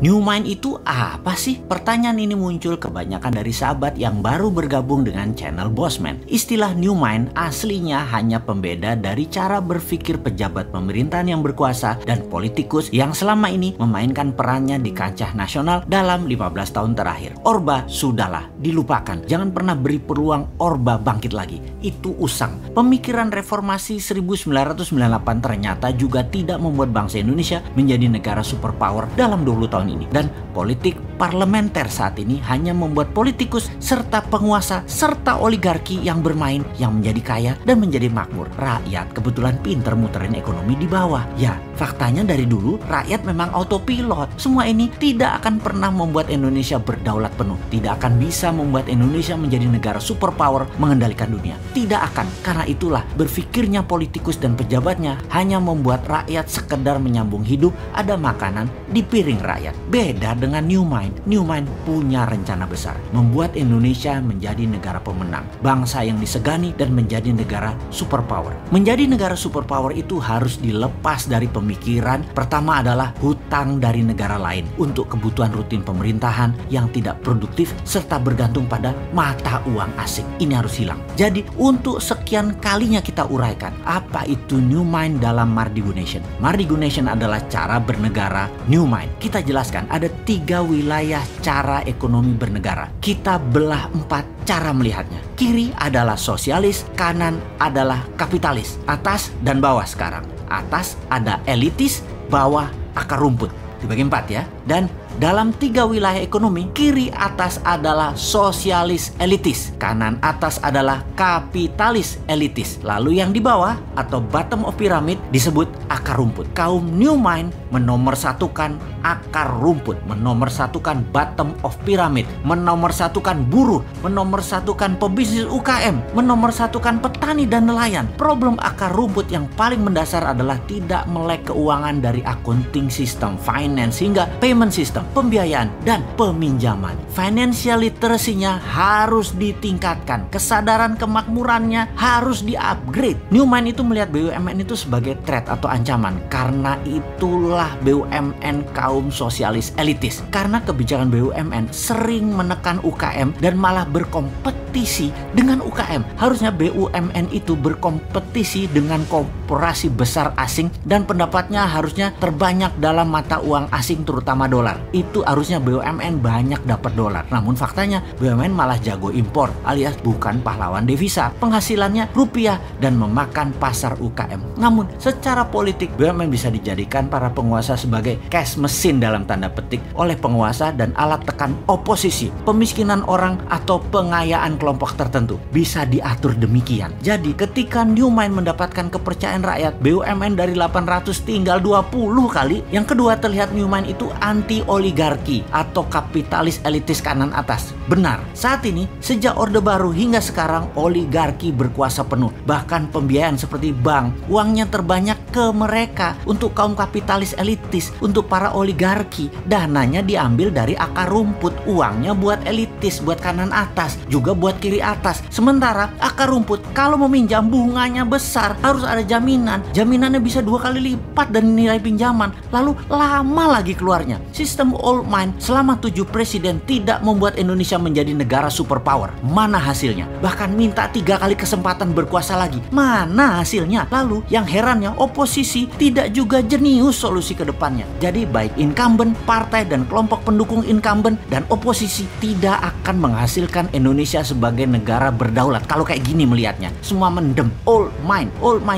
New Mind itu apa sih? Pertanyaan ini muncul kebanyakan dari sahabat yang baru bergabung dengan channel Bossman. Istilah New Mind aslinya hanya pembeda dari cara berpikir pejabat pemerintahan yang berkuasa dan politikus yang selama ini memainkan perannya di kancah nasional dalam 15 tahun terakhir. Orba sudahlah, dilupakan. Jangan pernah beri peluang Orba bangkit lagi. Itu usang. Pemikiran reformasi 1998 ternyata juga tidak membuat bangsa Indonesia menjadi negara superpower dalam 20 tahun ini. Dan politik parlementer saat ini hanya membuat politikus serta penguasa serta oligarki yang bermain yang menjadi kaya dan menjadi makmur. Rakyat kebetulan pinter muterin ekonomi di bawah. Ya, faktanya dari dulu rakyat memang autopilot. Semua ini tidak akan pernah membuat Indonesia berdaulat penuh. Tidak akan bisa membuat Indonesia menjadi negara superpower mengendalikan dunia. Tidak akan. Karena itulah berpikirnya politikus dan pejabatnya hanya membuat rakyat sekedar menyambung hidup, ada makanan di piring rakyat. Beda dengan New Mind. New Mind punya rencana besar, membuat Indonesia menjadi negara pemenang, bangsa yang disegani dan menjadi negara superpower. Menjadi negara superpower itu harus dilepas dari pemikiran pertama adalah hutang dari negara lain untuk kebutuhan rutin pemerintahan yang tidak produktif serta bergantung pada mata uang asing. Ini harus hilang. Jadi untuk sekian kalinya kita uraikan apa itu New Mind dalam Mardigu Nation. Mardigu Nation adalah cara bernegara New Mind. Kita jelaskan ada 3 wilayah cara ekonomi bernegara. Kita belah 4 cara melihatnya. Kiri adalah sosialis, kanan adalah kapitalis, atas dan bawah sekarang. Atas ada elitis, bawah akar rumput. Dibagi 4 ya. Dan dalam 3 wilayah ekonomi, kiri atas adalah sosialis elitis, kanan atas adalah kapitalis elitis. Lalu yang di bawah atau bottom of pyramid disebut akar rumput. Kaum New Mind menomorsatukan akar rumput, menomorsatukan bottom of pyramid, menomorsatukan buruh, menomorsatukan pebisnis UKM, menomorsatukan petani dan nelayan. Problem akar rumput yang paling mendasar adalah tidak melek keuangan dari accounting system, finance hingga payment system, pembiayaan dan peminjaman. Financial literacy-nya harus ditingkatkan, kesadaran kemakmurannya harus di-upgrade. New Mind itu melihat BUMN itu sebagai threat atau ancaman. Karena itulah BUMN kaum sosialis elitis. Karena kebijakan BUMN sering menekan UKM dan malah berkompetisi dengan UKM. Harusnya BUMN itu berkompetisi dengan korporasi besar asing dan pendapatnya harusnya terbanyak dalam mata uang asing terutama dolar. Itu harusnya BUMN banyak dapat dolar. Namun faktanya BUMN malah jago impor alias bukan pahlawan devisa. Penghasilannya rupiah dan memakan pasar UKM. Namun secara politik BUMN bisa dijadikan para penguasa sebagai cash mesin dalam tanda petik oleh penguasa dan alat tekan oposisi. Pemiskinan orang atau pengayaan kelompok tertentu bisa diatur demikian. Jadi ketika New Mind mendapatkan kepercayaan rakyat, BUMN dari 800 tinggal 20 kali. Yang kedua, terlihat New Mind itu anti oligarki atau kapitalis elitis kanan atas. Benar, saat ini sejak Orde Baru hingga sekarang oligarki berkuasa penuh. Bahkan pembiayaan seperti bank, uangnya terbanyak ke mereka. Untuk kaum kapitalis elitis, untuk para oligarki, dananya diambil dari akar rumput. Uangnya buat elitis, buat kanan atas, juga buat kiri atas. Sementara akar rumput kalau meminjam bunganya besar, harus ada jaminan. Jaminannya bisa 2 kali lipat dari nilai pinjaman. Lalu lama lagi keluarnya. Sistem old mind selama 7 presiden tidak membuat Indonesia menjadi negara superpower. Mana hasilnya? Bahkan minta 3 kali kesempatan berkuasa lagi. Mana hasilnya? Lalu yang herannya oposisi tidak juga jenius solusi ke depannya. Jadi baik incumbent, partai dan kelompok pendukung incumbent dan oposisi tidak akan menghasilkan Indonesia sebagai negara berdaulat. Kalau kayak gini melihatnya, semua mendem. Old mind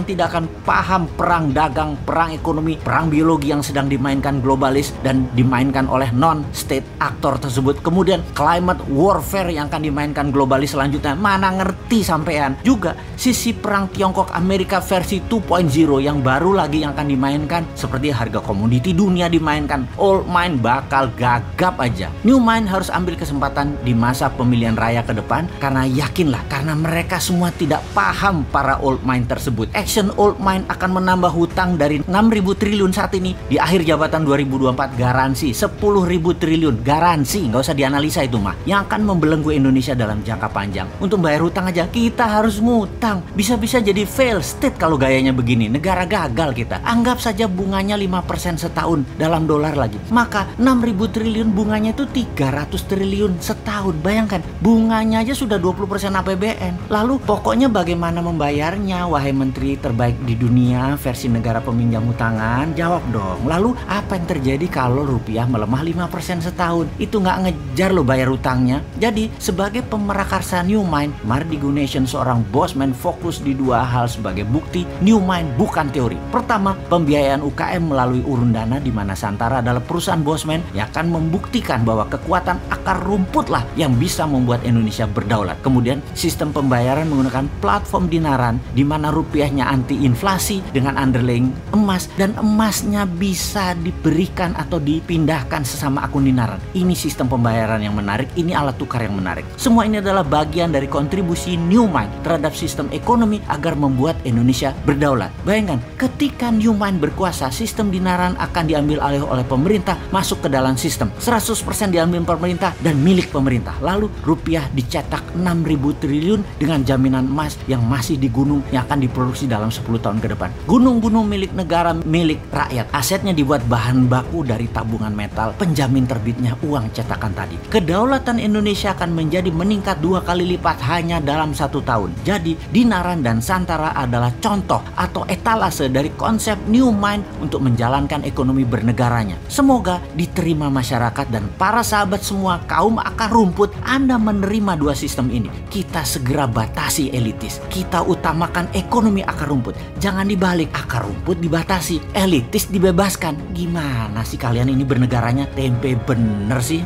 tidak akan paham perang dagang, perang ekonomi, perang biologi yang sedang dimainkan globalis dan dimainkan oleh non-state aktor tersebut. Kemudian climate warfare yang akan dimainkan globalis selanjutnya. Mana ngerti sampean. Juga sisi perang Tiongkok Amerika versi 2.0 yang baru lagi yang akan dimainkan, seperti harga komoditi dunia dimainkan. Old mind bakal gagap aja. New Mind harus ambil kesempatan di masa pemilihan raya ke depan, karena yakinlah, karena mereka semua tidak paham para old mind tersebut. Action old mind akan menambah hutang dari 6.000 triliun saat ini, di akhir jabatan 2024 garansi 10.000 triliun, garansi, nggak usah dianalisa itu mah, yang akan membelenggu Indonesia dalam jangka panjang. Untuk bayar hutang aja kita harus ngutang, bisa-bisa jadi fail state kalau gayanya begini, negara gagal. gagal kita. Anggap saja bunganya 5% setahun dalam dolar lagi. Maka 6.000 triliun bunganya itu 300 triliun setahun. Bayangkan, bunganya aja sudah 20% APBN. Lalu pokoknya bagaimana membayarnya, wahai menteri terbaik di dunia versi negara peminjam utangan? Jawab dong. Lalu apa yang terjadi kalau rupiah melemah 5% setahun? Itu nggak ngejar lo bayar utangnya. Jadi sebagai pemerakarsa New Mind, Mardi Gunasion seorang bosman fokus di dua hal sebagai bukti New Mind bukan teori. Pertama, pembiayaan UKM melalui urun dana, di mana Santara adalah perusahaan bosman yang akan membuktikan bahwa kekuatan akar rumput lah yang bisa membuat Indonesia berdaulat. Kemudian sistem pembayaran menggunakan platform dinaran, di mana rupiahnya anti inflasi dengan underlying emas, dan emasnya bisa diberikan atau dipindahkan sesama akun dinaran. Ini sistem pembayaran yang menarik, ini alat tukar yang menarik. Semua ini adalah bagian dari kontribusi New Mind terhadap sistem ekonomi agar membuat Indonesia berdaulat. Bayangkan, ketika New Mind berkuasa, sistem dinaran akan diambil alih oleh pemerintah, masuk ke dalam sistem. 100% diambil pemerintah dan milik pemerintah. Lalu rupiah dicetak 6.000 triliun dengan jaminan emas yang masih di gunung yang akan diproduksi dalam 10 tahun ke depan. Gunung-gunung milik negara, milik rakyat. Asetnya dibuat bahan baku dari tabungan metal, penjamin terbitnya uang cetakan tadi. Kedaulatan Indonesia akan menjadi meningkat 2 kali lipat hanya dalam 1 tahun. Jadi dinaran dan Santara adalah contoh atau etalase dari konsep New Mind untuk menjalankan ekonomi bernegaranya. Semoga diterima masyarakat dan para sahabat semua kaum akar rumput. Anda menerima dua sistem ini. Kita segera batasi elitis. Kita utamakan ekonomi akar rumput. Jangan dibalik, akar rumput dibatasi, elitis dibebaskan. Gimana sih kalian ini bernegaranya? Tempe bener sih.